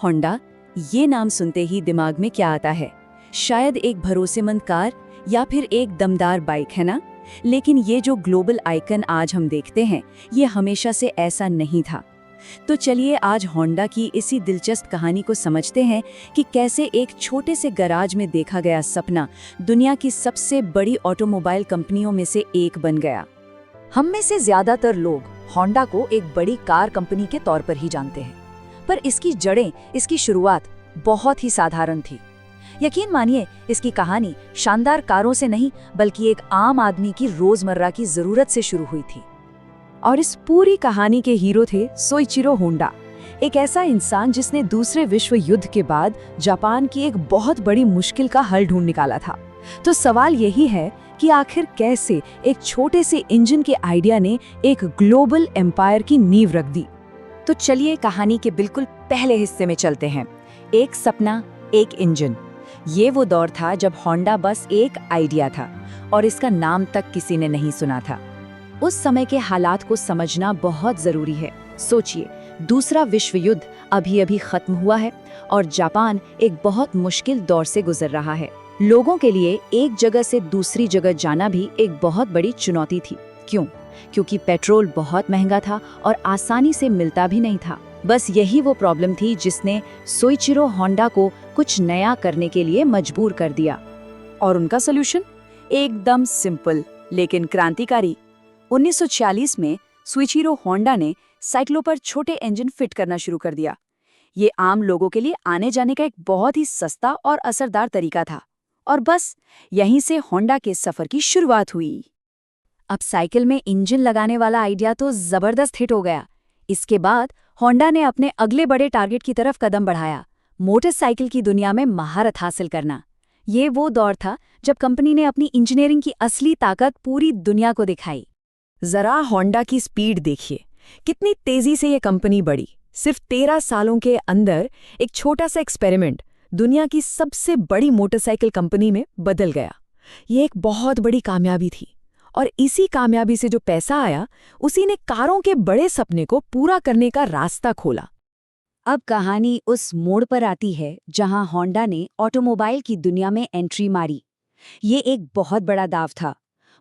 Honda, ये नाम सुनते ही दिमाग में क्या आता है? शायद एक भरोसेमंद कार या फिर एक दमदार बाइक, है ना? लेकिन ये जो ग्लोबल आइकन आज हम देखते हैं, ये हमेशा से ऐसा नहीं था। तो चलिए आज होंडा की इसी दिलचस्प कहानी को समझते हैं कि कैसे एक छोटे से गराज में देखा गया सपना दुनिया की सबसे बड़ी ऑटोमोबाइल कंपनियों में से एक बन गया। हम में से ज्यादातर लोग होंडा को एक बड़ी कार कंपनी के तौर पर ही जानते हैं, पर इसकी जड़ें, इसकी शुरुआत बहुत ही साधारण थी। यकीन मानिए, इसकी कहानी शानदार कारों से नहीं बल्कि एक आम आदमी की रोजमर्रा की जरूरत से शुरू हुई थी। और इस पूरी कहानी के हीरो थे सोइचिरो होंडा, एक ऐसा इंसान जिसने दूसरे विश्व युद्ध के बाद जापान की एक बहुत बड़ी मुश्किल का हल ढूंढ निकाला था। तो सवाल यही है कि आखिर कैसे एक छोटे से इंजन के आइडिया ने एक ग्लोबल एम्पायर की नींव रख दी। तो चलिए कहानी के बिल्कुल पहले हिस्से में चलते हैं। एक सपना, एक इंजन। ये वो दौर था जब होंडा बस एक आइडिया था और इसका नाम तक किसी ने नहीं सुना था। उस समय के हालात को समझना बहुत जरूरी है। सोचिए, दूसरा विश्व युद्ध अभी-अभी खत्म हुआ है और जापान एक बहुत मुश्किल दौर से गुजर रहा है। लोगों के लिए एक जगह से दूसरी जगह जाना भी एक बहुत बड़ी चुनौती थी। क्यों? क्योंकि पेट्रोल बहुत महंगा था और आसानी से मिलता भी नहीं था। बस यही वो प्रॉब्लम थी जिसने सोइचिरो होंडा को कुछ नया करने के लिए मजबूर कर दिया। और उनका सॉल्यूशन एकदम सिंपल लेकिन क्रांतिकारी। 1946 में सोइचिरो होंडा ने साइकिलों पर छोटे इंजन फिट करना शुरू कर दिया। ये आम लोगों के लिए आने जाने का एक बहुत ही सस्ता और असरदार तरीका था। और बस यहीं से होंडा के सफर की शुरुआत हुई। अब साइकिल में इंजन लगाने वाला आइडिया तो जबरदस्त हिट हो गया। इसके बाद होंडा ने अपने अगले बड़े टारगेट की तरफ कदम बढ़ाया, मोटरसाइकिल की दुनिया में महारत हासिल करना। ये वो दौर था जब कंपनी ने अपनी इंजीनियरिंग की असली ताकत पूरी दुनिया को दिखाई। जरा होंडा की स्पीड देखिए, कितनी तेजी से ये कंपनी बढ़ी। सिर्फ 13 सालों के अंदर एक छोटा सा एक्सपेरिमेंट दुनिया की सबसे बड़ी मोटरसाइकिल कंपनी में बदल गया। ये एक बहुत बड़ी कामयाबी थी और इसी कामयाबी से जो पैसा आया, उसी ने कारों के बड़े सपने को पूरा करने का रास्ता खोला। अब कहानी उस मोड़ पर आती है जहां होंडा ने ऑटोमोबाइल की दुनिया में एंट्री मारी। ये एक बहुत बड़ा दाव था।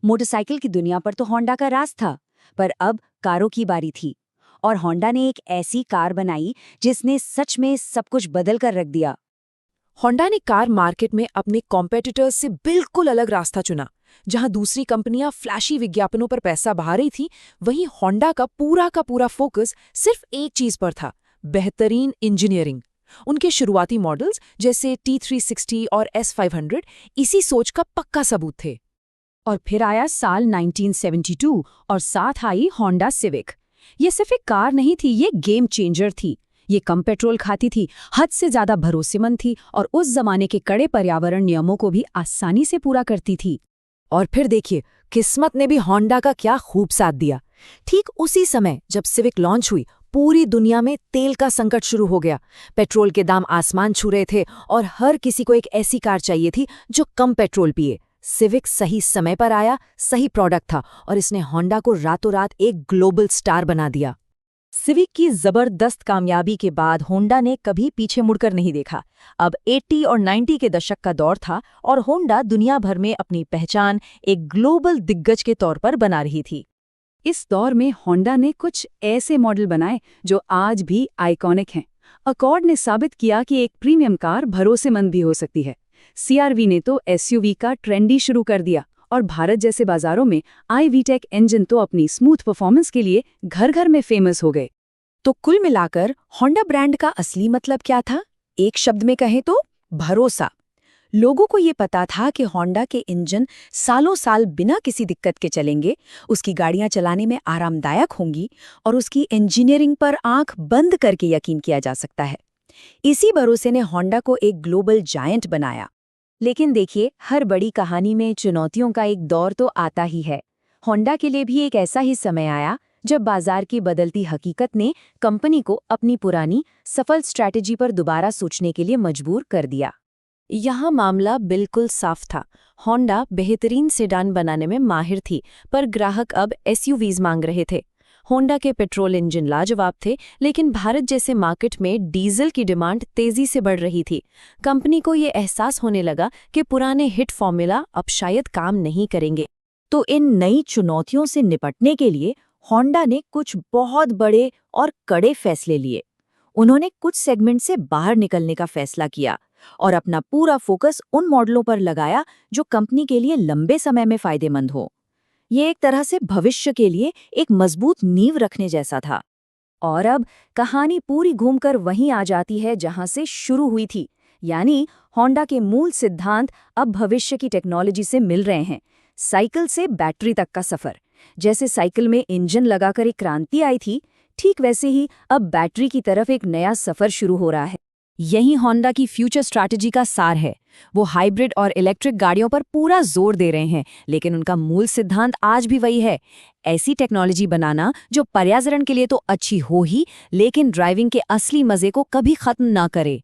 मोटरसाइकिल की दुनिया पर तो होंडा का राज था, पर अब कारों की बारी थी और होंडा ने एक ऐसी कार बनाई जिसने सच में सब कुछ बदल कर रख दिया। होंडा ने कार मार्केट में अपने कॉम्पिटिटर्स से बिल्कुल अलग रास्ता चुना। जहां दूसरी कंपनियां फ्लैशी विज्ञापनों पर पैसा बहा रही थी, वहीं होंडा का पूरा फोकस सिर्फ एक चीज पर था, बेहतरीन इंजीनियरिंग। उनके शुरुआती मॉडल्स जैसे T360 और S500 इसी सोच का पक्का सबूत थे। और फिर आया साल 1972 और साथ आई होंडा सिविक। ये सिर्फ एक कार नहीं थी, ये गेम चेंजर थी। ये कम पेट्रोल खाती थी, हद से ज्यादा भरोसेमंद थी और उस जमाने के कड़े पर्यावरण नियमों को भी आसानी से पूरा करती थी। और फिर देखिए, किस्मत ने भी होंडा का क्या खूब साथ दिया। ठीक उसी समय जब सिविक लॉन्च हुई, पूरी दुनिया में तेल का संकट शुरू हो गया। पेट्रोल के दाम आसमान छू रहे थे और हर किसी को एक ऐसी कार चाहिए थी जो कम पेट्रोल पिए। सिविक सही समय पर आया, सही प्रोडक्ट था और इसने होंडा को रातों रात एक ग्लोबल स्टार बना दिया। सिविक की जबरदस्त कामयाबी के बाद होंडा ने कभी पीछे मुड़कर नहीं देखा। अब 80 और 90 के दशक का दौर था और होंडा दुनिया भर में अपनी पहचान एक ग्लोबल दिग्गज के तौर पर बना रही थी। इस दौर में होंडा ने कुछ ऐसे मॉडल बनाए जो आज भी आइकॉनिक हैं। अकॉर्ड ने साबित किया कि एक प्रीमियम कार भरोसेमंद भी हो सकती है। CR-V ने तो SUV का ट्रेंड ही शुरू कर दिया और भारत जैसे बाजारों में iVTEC इंजन तो अपनी स्मूथ परफॉर्मेंस के लिए घर-घर में फेमस हो गए। तो कुल मिलाकर होंडा ब्रांड का असली मतलब क्या था? एक शब्द में कहें तो भरोसा। लोगों को ये पता था कि होंडा के इंजन सालों साल बिना किसी दिक्कत के चलेंगे, उसकी गाड़ियां चलाने में आरामदायक होंगी और उसकी इंजीनियरिंग पर आंख बंद करके यकीन किया जा सकता है। इसी भरोसे ने होंडा को एक ग्लोबल जायंट बनाया। लेकिन देखिए, हर बड़ी कहानी में चुनौतियों का एक दौर तो आता ही है। होंडा के लिए भी एक ऐसा ही समय आया जब बाजार की बदलती हकीकत ने कंपनी को अपनी पुरानी सफल स्ट्रैटेजी पर दोबारा सोचने के लिए मजबूर कर दिया। यहाँ मामला बिल्कुल साफ था। होंडा बेहतरीन सेडान बनाने में माहिर थी, पर ग्राहक अब SUVs मांग रहे थे। होंडा के पेट्रोल इंजन लाजवाब थे, लेकिन भारत जैसे मार्केट में डीजल की डिमांड तेजी से बढ़ रही थी। कंपनी को ये एहसास होने लगा कि पुराने हिट फॉर्मूला अब शायद काम नहीं करेंगे। तो इन नई चुनौतियों से निपटने के लिए होंडा ने कुछ बहुत बड़े और कड़े फैसले लिए। उन्होंने कुछ सेगमेंट से बाहर निकलने का फैसला किया और अपना पूरा फोकस उन मॉडलों पर लगाया जो कंपनी के लिए लंबे समय में फायदेमंद हो। ये एक तरह से भविष्य के लिए एक मजबूत नींव रखने जैसा था। और अब कहानी पूरी घूमकर वहीं आ जाती है जहां से शुरू हुई थी, यानी होंडा के मूल सिद्धांत अब भविष्य की टेक्नोलॉजी से मिल रहे हैं। साइकिल से बैटरी तक का सफर। जैसे साइकिल में इंजन लगाकर एक क्रांति आई थी, ठीक वैसे ही अब बैटरी की तरफ एक नया सफर शुरू हो रहा है। यही होंडा की फ्यूचर स्ट्रैटेजी का सार है। वो हाइब्रिड और इलेक्ट्रिक गाड़ियों पर पूरा जोर दे रहे हैं, लेकिन उनका मूल सिद्धांत आज भी वही है, ऐसी टेक्नोलॉजी बनाना जो पर्यावरण के लिए तो अच्छी हो ही, लेकिन ड्राइविंग के असली मजे को कभी खत्म ना करे।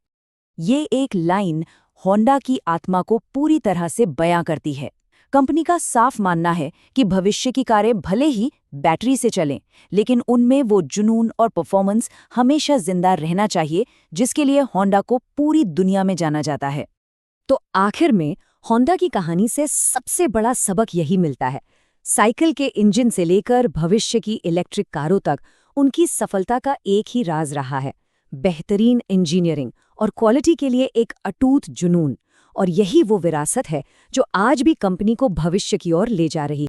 ये एक लाइन होंडा की आत्मा को पूरी तरह से बयां करती है। कंपनी का साफ मानना है कि भविष्य की कारें भले ही बैटरी से चलें, लेकिन उनमें वो जुनून और परफॉर्मेंस हमेशा जिंदा रहना चाहिए जिसके लिए होंडा को पूरी दुनिया में जाना जाता है। तो आखिर में होंडा की कहानी से सबसे बड़ा सबक यही मिलता है। साइकिल के इंजन से लेकर भविष्य की इलेक्ट्रिक कारों तक उनकी सफलता का एक ही राज रहा है, बेहतरीन इंजीनियरिंग और क्वालिटी के लिए एक अटूट जुनून। और यही वो विरासत है जो आज भी कंपनी को भविष्य की ओर ले जा रही है।